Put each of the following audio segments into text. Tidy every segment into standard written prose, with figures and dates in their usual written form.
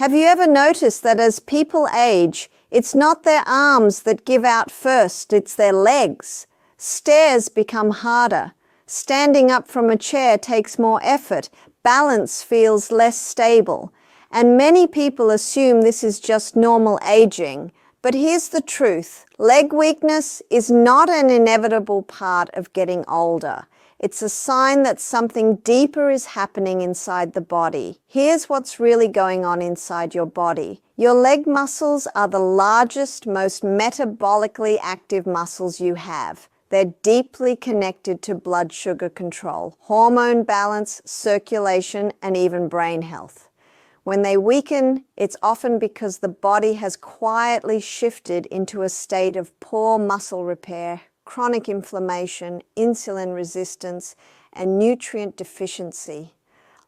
Have you ever noticed that as people age, it's not their arms that give out first, it's their legs? Stairs become harder. Standing up from a chair takes more effort. Balance feels less stable. And many people assume this is just normal aging. But here's the truth. Leg weakness is not an inevitable part of getting older. It's a sign that something deeper is happening inside the body. Here's what's really going on inside your body. Your leg muscles are the largest, most metabolically active muscles you have. They're deeply connected to blood sugar control, hormone balance, circulation, and even brain health. When they weaken, it's often because the body has quietly shifted into a state of poor muscle repair, chronic inflammation, insulin resistance, and nutrient deficiency,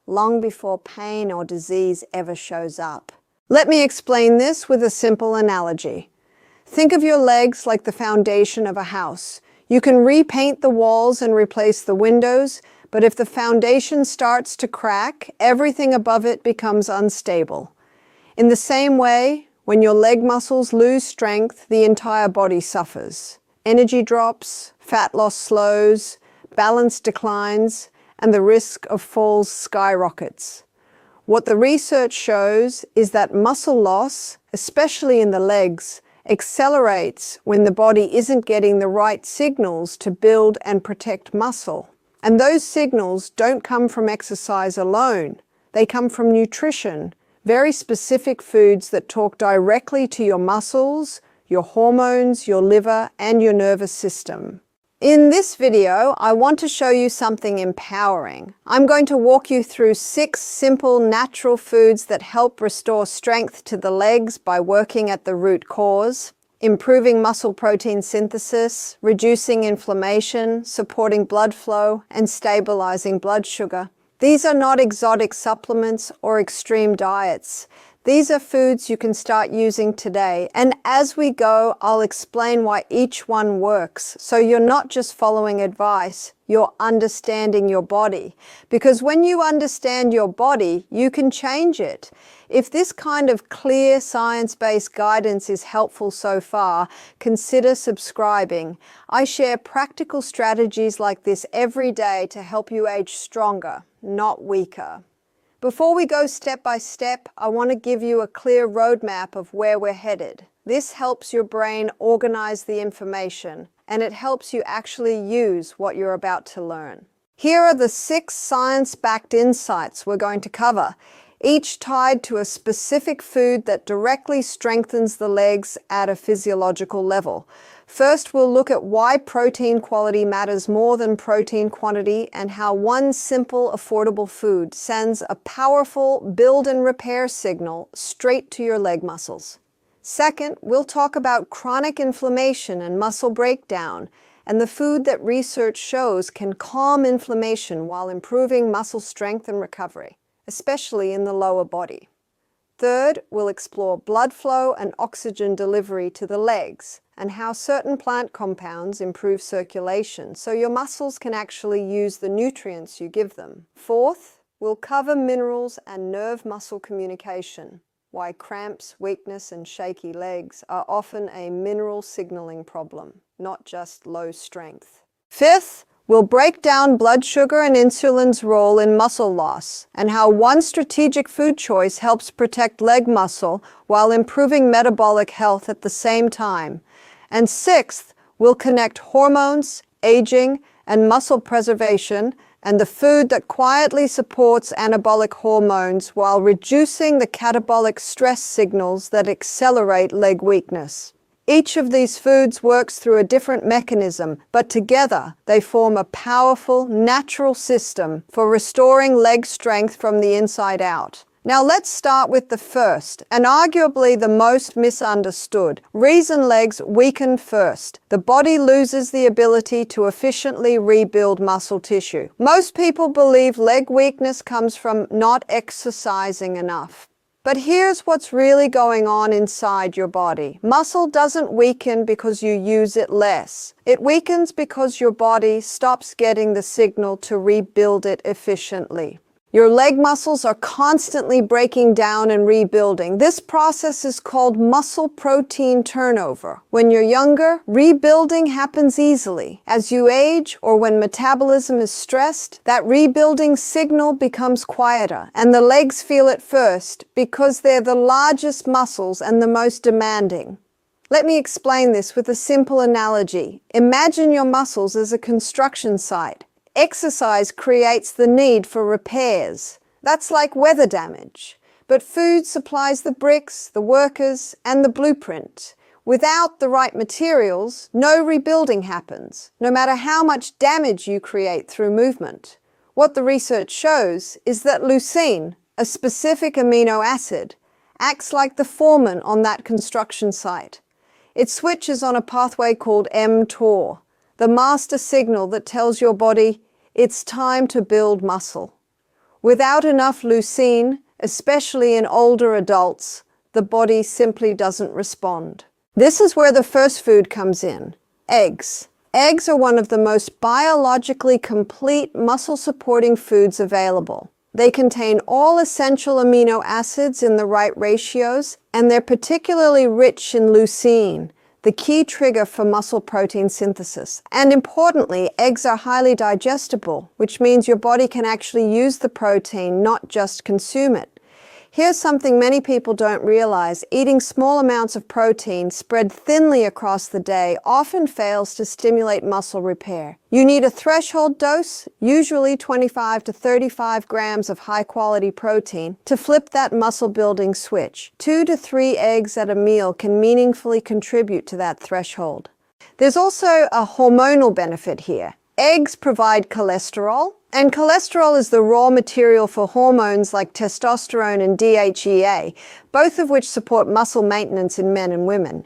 long before pain or disease ever shows up. Let me explain this with a simple analogy. Think of your legs like the foundation of a house. You can repaint the walls and replace the windows, but if the foundation starts to crack, everything above it becomes unstable. In the same way, when your leg muscles lose strength, the entire body suffers. Energy drops, fat loss slows, balance declines, and the risk of falls skyrockets. What the research shows is that muscle loss, especially in the legs, accelerates when the body isn't getting the right signals to build and protect muscle. And those signals don't come from exercise alone. They come from nutrition, very specific foods that talk directly to your muscles, your hormones, your liver, and your nervous system. In this video, I want to show you something empowering. I'm going to walk you through 6 simple natural foods that help restore strength to the legs by working at the root cause, improving muscle protein synthesis, reducing inflammation, supporting blood flow, and stabilizing blood sugar. These are not exotic supplements or extreme diets. These are foods you can start using today, and as we go, I'll explain why each one works, so you're not just following advice, you're understanding your body. Because when you understand your body, you can change it. If this kind of clear, science-based guidance is helpful so far, consider subscribing. I share practical strategies like this every day to help you age stronger, not weaker. Before we go step by step, I want to give you a clear roadmap of where we're headed. This helps your brain organize the information, and it helps you actually use what you're about to learn. Here are the 6 science-backed insights we're going to cover, each tied to a specific food that directly strengthens the legs at a physiological level. First, we'll look at why protein quality matters more than protein quantity and how one simple, affordable food sends a powerful build and repair signal straight to your leg muscles. Second, we'll talk about chronic inflammation and muscle breakdown and the food that research shows can calm inflammation while improving muscle strength and recovery, especially in the lower body. Third, we'll explore blood flow and oxygen delivery to the legs and how certain plant compounds improve circulation so your muscles can actually use the nutrients you give them. Fourth, we'll cover minerals and nerve-muscle communication, why cramps, weakness, and shaky legs are often a mineral signaling problem, not just low strength. Fifth, we'll break down blood sugar and insulin's role in muscle loss and how one strategic food choice helps protect leg muscle while improving metabolic health at the same time. And sixth, we'll connect hormones, aging, and muscle preservation and the food that quietly supports anabolic hormones while reducing the catabolic stress signals that accelerate leg weakness. Each of these foods works through a different mechanism, but together they form a powerful, natural system for restoring leg strength from the inside out. Now let's start with the first, and arguably the most misunderstood. Reason legs weaken first. The body loses the ability to efficiently rebuild muscle tissue. Most people believe leg weakness comes from not exercising enough. But here's what's really going on inside your body. Muscle doesn't weaken because you use it less. It weakens because your body stops getting the signal to rebuild it efficiently. Your leg muscles are constantly breaking down and rebuilding. This process is called muscle protein turnover. When you're younger, rebuilding happens easily. As you age or when metabolism is stressed, that rebuilding signal becomes quieter, and the legs feel it first because they're the largest muscles and the most demanding. Let me explain this with a simple analogy. Imagine your muscles as a construction site. Exercise creates the need for repairs. That's like weather damage. But food supplies the bricks, the workers, and the blueprint. Without the right materials, no rebuilding happens, no matter how much damage you create through movement. What the research shows is that leucine, a specific amino acid, acts like the foreman on that construction site. It switches on a pathway called mTOR, the master signal that tells your body it's time to build muscle. Without enough leucine, especially in older adults, the body simply doesn't respond. This is where the first food comes in, eggs. Eggs are one of the most biologically complete muscle-supporting foods available. They contain all essential amino acids in the right ratios, and they're particularly rich in leucine, the key trigger for muscle protein synthesis. And importantly, eggs are highly digestible, which means your body can actually use the protein, not just consume it. Here's something many people don't realize. Eating small amounts of protein spread thinly across the day often fails to stimulate muscle repair. You need a threshold dose, usually 25 to 35 grams of high-quality protein, to flip that muscle-building switch. 2 to 3 eggs at a meal can meaningfully contribute to that threshold. There's also a hormonal benefit here. Eggs provide cholesterol, and cholesterol is the raw material for hormones like testosterone and DHEA, both of which support muscle maintenance in men and women.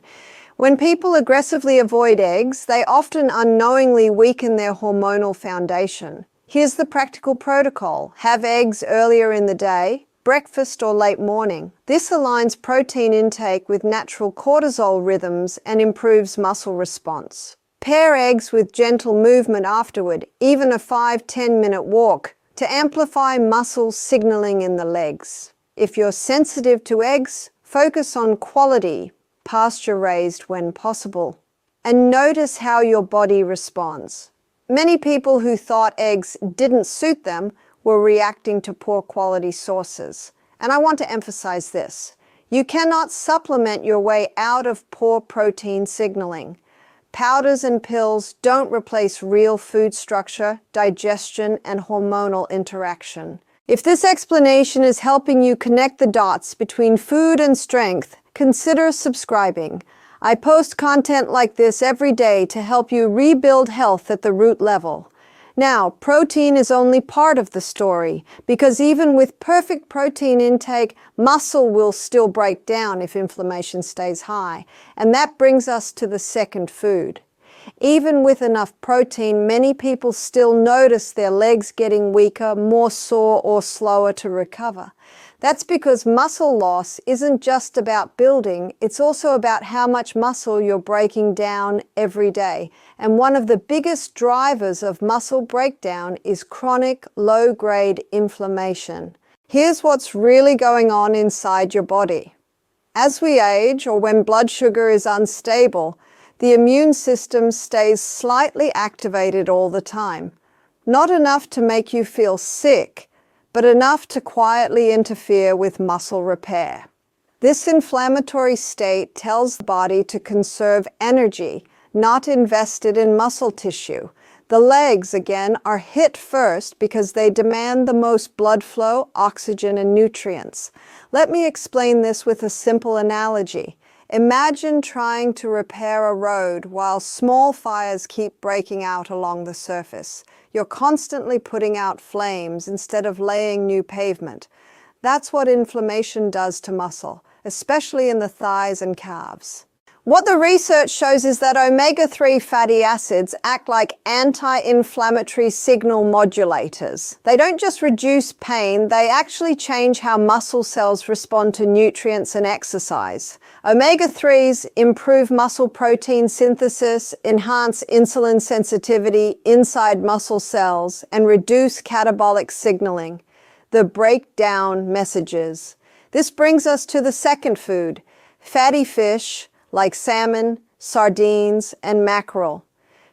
When people aggressively avoid eggs, they often unknowingly weaken their hormonal foundation. Here's the practical protocol. Have eggs earlier in the day, breakfast or late morning. This aligns protein intake with natural cortisol rhythms and improves muscle response. Pair eggs with gentle movement afterward, even a 5-10 minute walk, to amplify muscle signaling in the legs. If you're sensitive to eggs, focus on quality, pasture-raised when possible, and notice how your body responds. Many people who thought eggs didn't suit them were reacting to poor quality sources. And I want to emphasize this. You cannot supplement your way out of poor protein signaling. Powders and pills don't replace real food structure, digestion, and hormonal interaction. If this explanation is helping you connect the dots between food and strength, consider subscribing. I post content like this every day to help you rebuild health at the root level. Now, protein is only part of the story, because even with perfect protein intake, muscle will still break down if inflammation stays high. And that brings us to the second food. Even with enough protein, many people still notice their legs getting weaker, more sore, or slower to recover. That's because muscle loss isn't just about building, it's also about how much muscle you're breaking down every day. And one of the biggest drivers of muscle breakdown is chronic, low-grade inflammation. Here's what's really going on inside your body. As we age, or when blood sugar is unstable, the immune system stays slightly activated all the time. Not enough to make you feel sick, but enough to quietly interfere with muscle repair. This inflammatory state tells the body to conserve energy, not invest it in muscle tissue. The legs, again, are hit first because they demand the most blood flow, oxygen, and nutrients. Let me explain this with a simple analogy. Imagine trying to repair a road while small fires keep breaking out along the surface. You're constantly putting out flames instead of laying new pavement. That's what inflammation does to muscle, especially in the thighs and calves. What the research shows is that omega-3 fatty acids act like anti-inflammatory signal modulators. They don't just reduce pain, they actually change how muscle cells respond to nutrients and exercise. Omega-3s improve muscle protein synthesis, enhance insulin sensitivity inside muscle cells, and reduce catabolic signaling. the breakdown messages. This brings us to the second food, fatty fish like salmon, sardines, and mackerel.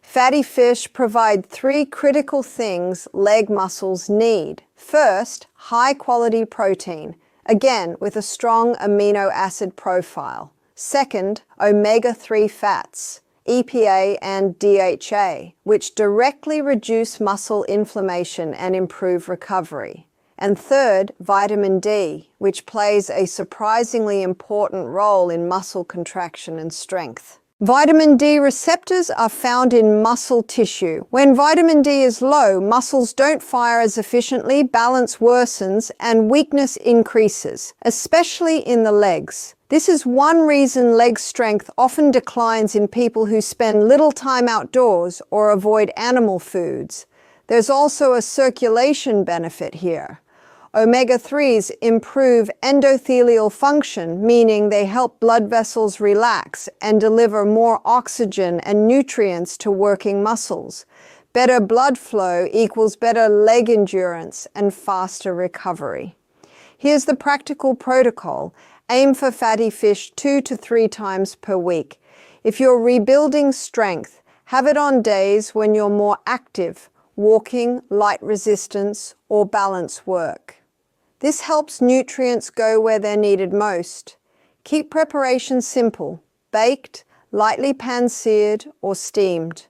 Fatty fish provide three critical things leg muscles need. First, high-quality protein, again with a strong amino acid profile. Second, omega-3 fats, EPA and DHA, which directly reduce muscle inflammation and improve recovery. And third, vitamin D, which plays a surprisingly important role in muscle contraction and strength. Vitamin D receptors are found in muscle tissue. When vitamin D is low, muscles don't fire as efficiently, balance worsens, and weakness increases, especially in the legs. This is one reason leg strength often declines in people who spend little time outdoors or avoid animal foods. There's also a circulation benefit here. Omega-3s improve endothelial function, meaning they help blood vessels relax and deliver more oxygen and nutrients to working muscles. Better blood flow equals better leg endurance and faster recovery. Here's the practical protocol. Aim for fatty fish 2 to 3 times per week. If you're rebuilding strength, have it on days when you're more active, walking, light resistance, or balance work. This helps nutrients go where they're needed most. Keep preparation simple, baked, lightly pan-seared, or steamed.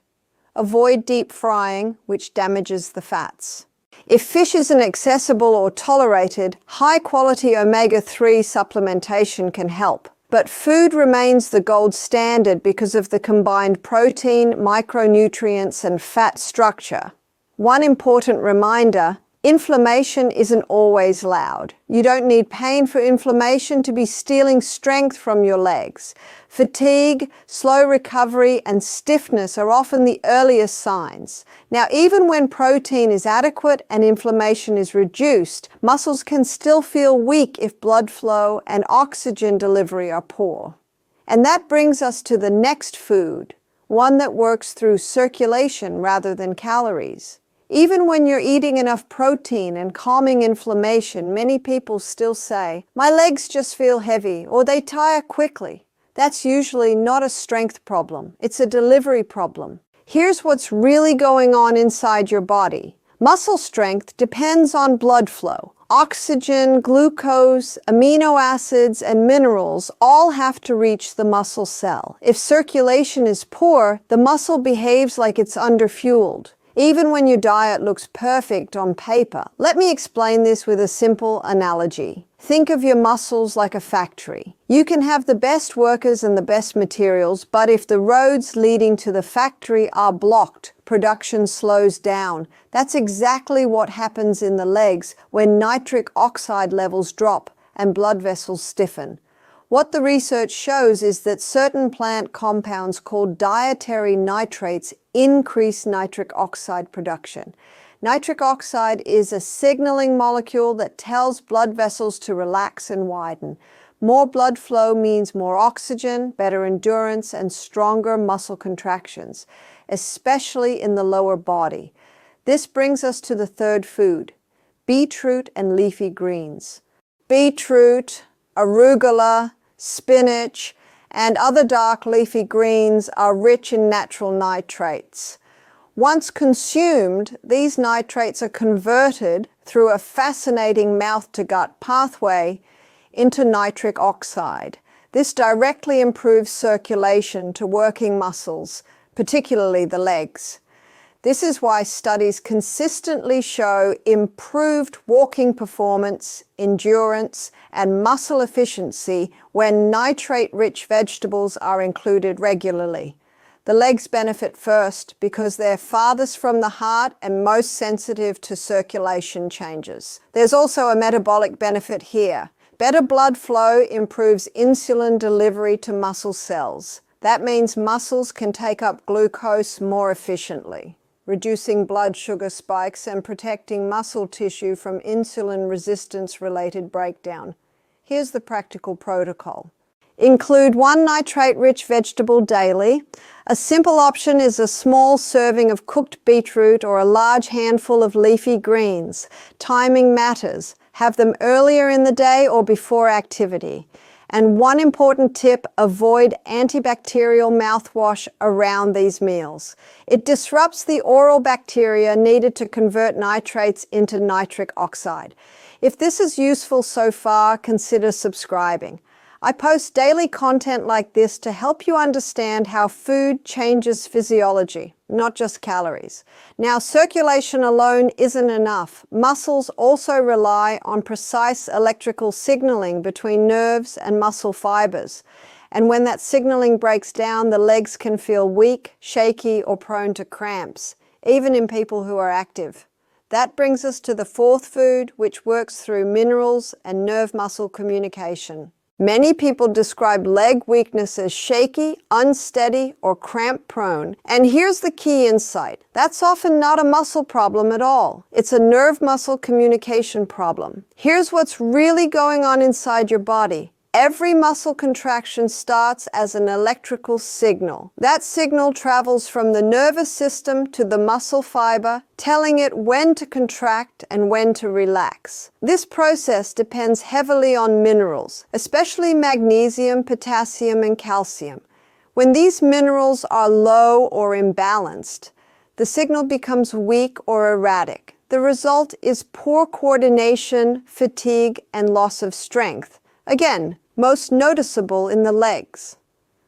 Avoid deep frying, which damages the fats. If fish isn't accessible or tolerated, high-quality omega-3 supplementation can help. But food remains the gold standard because of the combined protein, micronutrients, and fat structure. One important reminder: inflammation isn't always loud. You don't need pain for inflammation to be stealing strength from your legs. Fatigue, slow recovery, and stiffness are often the earliest signs. Now, even when protein is adequate and inflammation is reduced, muscles can still feel weak if blood flow and oxygen delivery are poor. And that brings us to the next food, one that works through circulation rather than calories. Even when you're eating enough protein and calming inflammation, many people still say, "My legs just feel heavy," or "they tire quickly." That's usually not a strength problem. It's a delivery problem. Here's what's really going on inside your body. Muscle strength depends on blood flow. Oxygen, glucose, amino acids, and minerals all have to reach the muscle cell. If circulation is poor, the muscle behaves like it's underfueled, even when your diet looks perfect on paper. Let me explain this with a simple analogy. Think of your muscles like a factory. You can have the best workers and the best materials, but if the roads leading to the factory are blocked, production slows down. That's exactly what happens in the legs when nitric oxide levels drop and blood vessels stiffen. What the research shows is that certain plant compounds called dietary nitrates increase nitric oxide production. Nitric oxide is a signaling molecule that tells blood vessels to relax and widen. More blood flow means more oxygen, better endurance, and stronger muscle contractions, especially in the lower body. This brings us to the third food, beetroot and leafy greens. Beetroot, arugula, spinach, and other dark leafy greens are rich in natural nitrates. Once consumed, these nitrates are converted through a fascinating mouth-to-gut pathway into nitric oxide. This directly improves circulation to working muscles, particularly the legs. This is why studies consistently show improved walking performance, endurance, and muscle efficiency when nitrate-rich vegetables are included regularly. The legs benefit first because they're farthest from the heart and most sensitive to circulation changes. There's also a metabolic benefit here. Better blood flow improves insulin delivery to muscle cells. That means muscles can take up glucose more efficiently, reducing blood sugar spikes and protecting muscle tissue from insulin resistance-related breakdown. Here's the practical protocol. Include 1 nitrate-rich vegetable daily. A simple option is a small serving of cooked beetroot or a large handful of leafy greens. Timing matters. Have them earlier in the day or before activity. And one important tip, avoid antibacterial mouthwash around these meals. It disrupts the oral bacteria needed to convert nitrates into nitric oxide. If this is useful so far, consider subscribing. I post daily content like this to help you understand how food changes physiology, not just calories. Now, circulation alone isn't enough. Muscles also rely on precise electrical signaling between nerves and muscle fibers. And when that signaling breaks down, the legs can feel weak, shaky, or prone to cramps, even in people who are active. That brings us to the fourth food, which works through minerals and nerve-muscle communication. Many people describe leg weakness as shaky, unsteady, or cramp-prone. And here's the key insight. That's often not a muscle problem at all. It's a nerve-muscle communication problem. Here's what's really going on inside your body. Every muscle contraction starts as an electrical signal. That signal travels from the nervous system to the muscle fiber, telling it when to contract and when to relax. This process depends heavily on minerals, especially magnesium, potassium, and calcium. When these minerals are low or imbalanced, the signal becomes weak or erratic. The result is poor coordination, fatigue, and loss of strength. Again, most noticeable in the legs.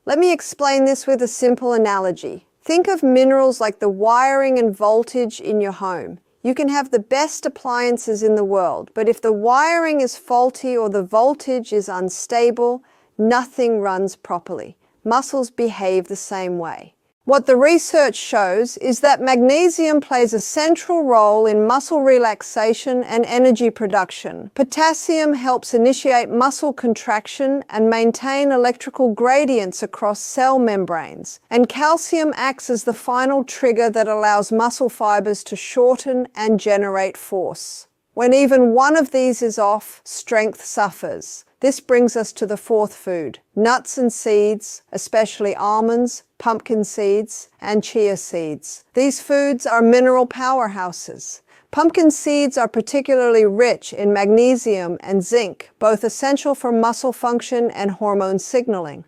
Let me explain this with a simple analogy. Think of minerals like the wiring and voltage in your home. You can have the best appliances in the world, but if the wiring is faulty or the voltage is unstable, nothing runs properly. Muscles behave the same way. What the research shows is that magnesium plays a central role in muscle relaxation and energy production. Potassium helps initiate muscle contraction and maintain electrical gradients across cell membranes. And calcium acts as the final trigger that allows muscle fibers to shorten and generate force. When even one of these is off, strength suffers. This brings us to the fourth food, nuts and seeds, especially almonds, pumpkin seeds, and chia seeds. These foods are mineral powerhouses. Pumpkin seeds are particularly rich in magnesium and zinc, both essential for muscle function and hormone signaling.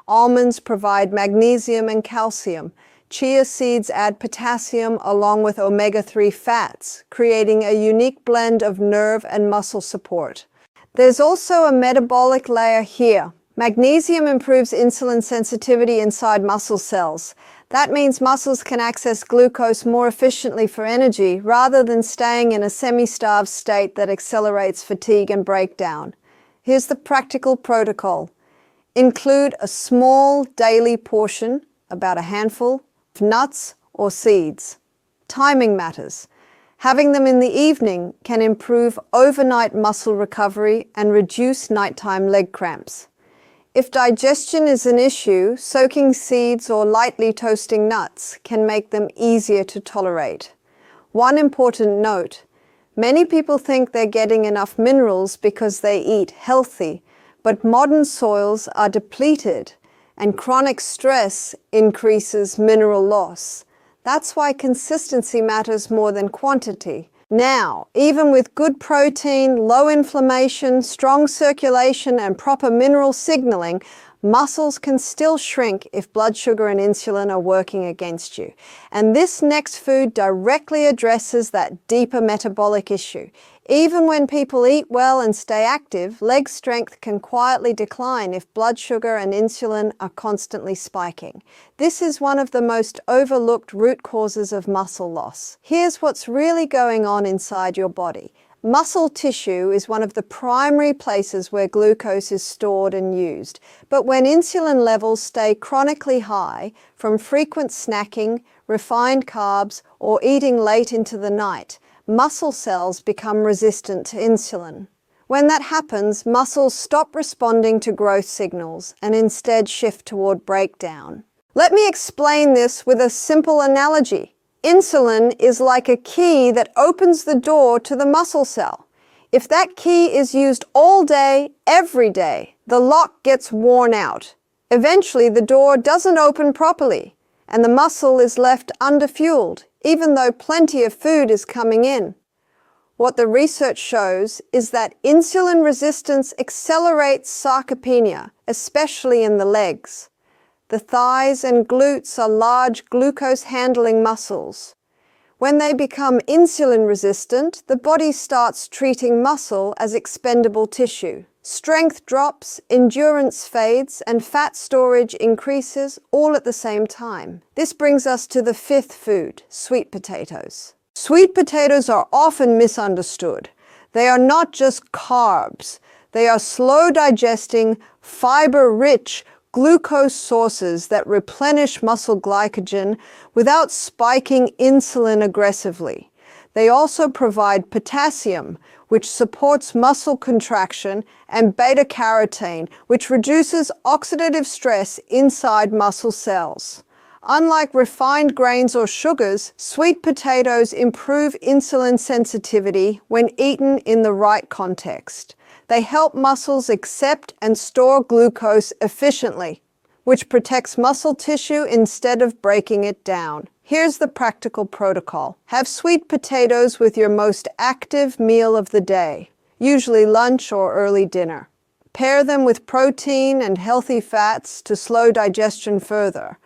Almonds provide magnesium and calcium. Chia seeds add potassium along with omega-3 fats, creating a unique blend of nerve and muscle support. There's also a metabolic layer here. Magnesium improves insulin sensitivity inside muscle cells. That means muscles can access glucose more efficiently for energy rather than staying in a semi-starved state that accelerates fatigue and breakdown. Here's the practical protocol. Include a small daily portion, about a handful, of nuts or seeds. Timing matters. Having them in the evening can improve overnight muscle recovery and reduce nighttime leg cramps. If digestion is an issue, soaking seeds or lightly toasting nuts can make them easier to tolerate. One important note, many people think they're getting enough minerals because they eat healthy, but modern soils are depleted and chronic stress increases mineral loss. That's why consistency matters more than quantity. Now, even with good protein, low inflammation, strong circulation, and proper mineral signaling, muscles can still shrink if blood sugar and insulin are working against you. And this next food directly addresses that deeper metabolic issue. Even when people eat well and stay active, leg strength can quietly decline if blood sugar and insulin are constantly spiking. This is one of the most overlooked root causes of muscle loss. Here's what's really going on inside your body. Muscle tissue is one of the primary places where glucose is stored and used. But when insulin levels stay chronically high from frequent snacking, refined carbs, or eating late into the night, muscle cells become resistant to insulin. When that happens, muscles stop responding to growth signals and instead shift toward breakdown. Let me explain this with a simple analogy. Insulin is like a key that opens the door to the muscle cell. If that key is used all day, every day, the lock gets worn out. Eventually, the door doesn't open properly, and the muscle is left underfueled, even though plenty of food is coming in. What the research shows is that insulin resistance accelerates sarcopenia, especially in the legs. The thighs and glutes are large glucose-handling muscles. When they become insulin resistant, the body starts treating muscle as expendable tissue. Strength drops, endurance fades, and fat storage increases all at the same time. This brings us to the fifth food, sweet potatoes. Sweet potatoes are often misunderstood. They are not just carbs. They are slow-digesting, fiber-rich glucose sources that replenish muscle glycogen without spiking insulin aggressively. They also provide potassium, which supports muscle contraction, and beta-carotene, which reduces oxidative stress inside muscle cells. Unlike refined grains or sugars, sweet potatoes improve insulin sensitivity when eaten in the right context. They help muscles accept and store glucose efficiently, which protects muscle tissue instead of breaking it down. Here's the practical protocol. Have sweet potatoes with your most active meal of the day, usually lunch or early dinner. Pair them with protein and healthy fats to slow digestion further.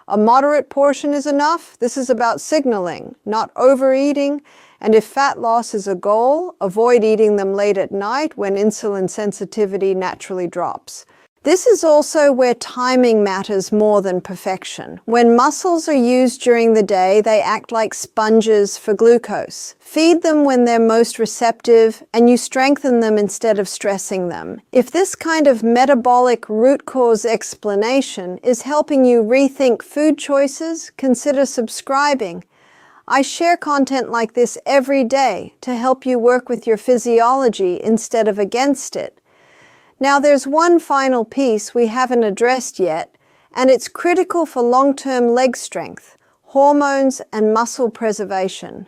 A moderate portion is enough. This is about signaling, not overeating. And if fat loss is a goal, avoid eating them late at night when insulin sensitivity naturally drops. This is also where timing matters more than perfection. When muscles are used during the day, they act like sponges for glucose. Feed them when they're most receptive, and you strengthen them instead of stressing them. If this kind of metabolic root cause explanation is helping you rethink food choices, consider subscribing. I share content like this every day to help you work with your physiology instead of against it. Now there's one final piece we haven't addressed yet, and it's critical for long-term leg strength, hormones and muscle preservation.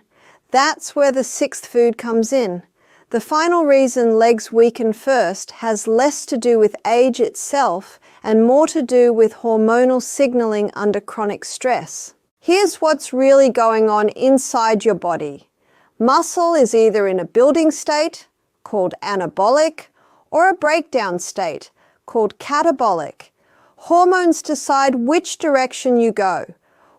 That's where the sixth food comes in. The final reason legs weaken first has less to do with age itself and more to do with hormonal signaling under chronic stress. Here's what's really going on inside your body. Muscle is either in a building state, called anabolic, or a breakdown state, called catabolic. Hormones decide which direction you go.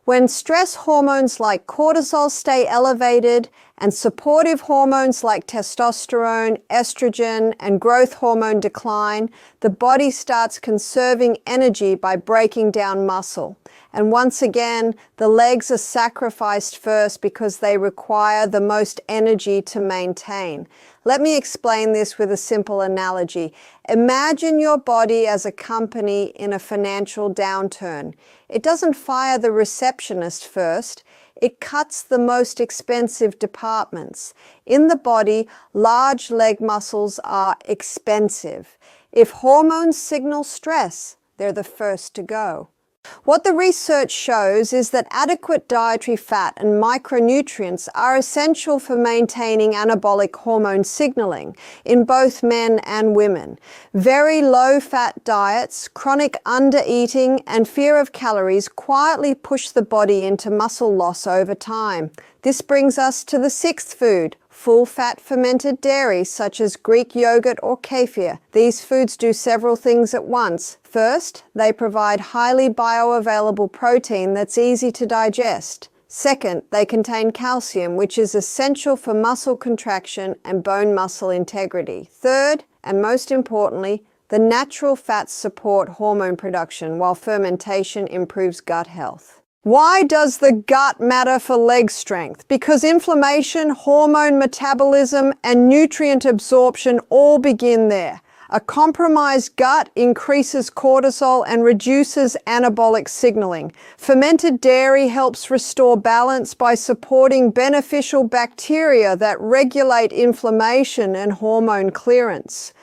When stress hormones like cortisol stay elevated and supportive hormones like testosterone, estrogen, and growth hormone decline, the body starts conserving energy by breaking down muscle. And once again, the legs are sacrificed first because they require the most energy to maintain. Let me explain this with a simple analogy. Imagine your body as a company in a financial downturn. It doesn't fire the receptionist first. It cuts the most expensive departments. In the body, large leg muscles are expensive. If hormones signal stress, they're the first to go. What the research shows is that adequate dietary fat and micronutrients are essential for maintaining anabolic hormone signaling in both men and women. Very low-fat diets, chronic undereating, and fear of calories quietly push the body into muscle loss over time. This brings us to the sixth food, full-fat fermented dairy such as Greek yogurt or kefir. These foods do several things at once. First, they provide highly bioavailable protein that's easy to digest. Second, they contain calcium, which is essential for muscle contraction and bone muscle integrity. Third, and most importantly, the natural fats support hormone production, while fermentation improves gut health. Why does the gut matter for leg strength? Because inflammation, hormone metabolism, and nutrient absorption all begin there. A compromised gut increases cortisol and reduces anabolic signaling. Fermented dairy helps restore balance by supporting beneficial bacteria that regulate inflammation and hormone clearance.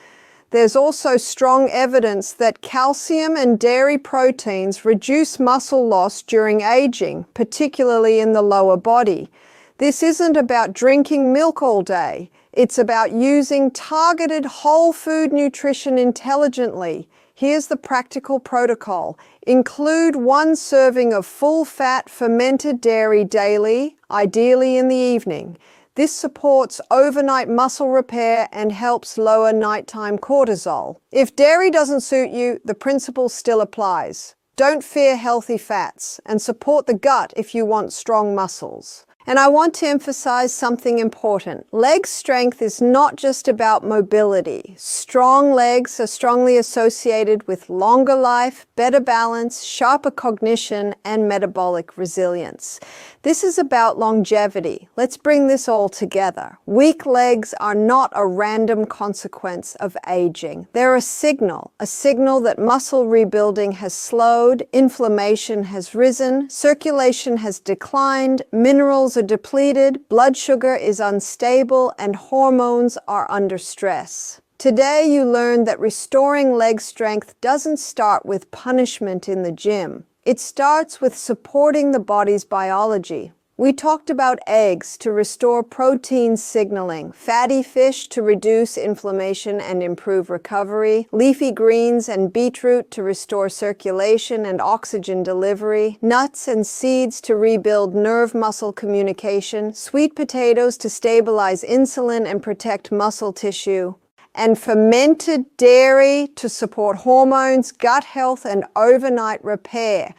There's also strong evidence that calcium and dairy proteins reduce muscle loss during aging, particularly in the lower body. This isn't about drinking milk all day. It's about using targeted whole food nutrition intelligently. Here's the practical protocol. Include 1 serving of full-fat fermented dairy daily, ideally in the evening. This supports overnight muscle repair and helps lower nighttime cortisol. If dairy doesn't suit you, the principle still applies. Don't fear healthy fats, and support the gut if you want strong muscles. And I want to emphasize something important. Leg strength is not just about mobility. Strong legs are strongly associated with longer life, better balance, sharper cognition, and metabolic resilience. This is about longevity. Let's bring this all together. Weak legs are not a random consequence of aging. They're a signal that muscle rebuilding has slowed, inflammation has risen, circulation has declined, minerals are depleted, blood sugar is unstable, and hormones are under stress. Today you learned that restoring leg strength doesn't start with punishment in the gym. It starts with supporting the body's biology. We talked about eggs to restore protein signaling, fatty fish to reduce inflammation and improve recovery, leafy greens and beetroot to restore circulation and oxygen delivery, nuts and seeds to rebuild nerve-muscle communication, sweet potatoes to stabilize insulin and protect muscle tissue, and fermented dairy to support hormones, gut health, and overnight repair.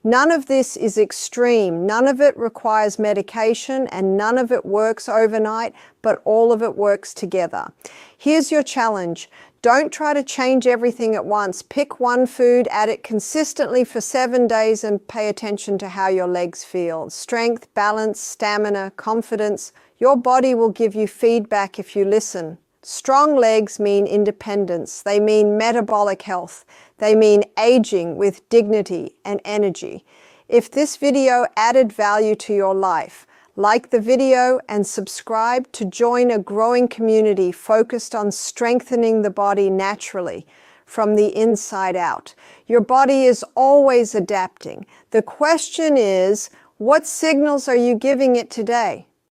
None of this is extreme, none of it requires medication, and none of it works overnight, but all of it works together. Here's your challenge. Don't try to change everything at once. Pick one food, add it consistently for 7 days, and pay attention to how your legs feel. Strength, balance, stamina, confidence. Your body will give you feedback if you listen. Strong legs mean independence. They mean metabolic health. They mean aging with dignity and energy. If this video added value to your life, like the video and subscribe to join a growing community focused on strengthening the body naturally from the inside out. Your body is always adapting. The question is, what signals are you giving it today?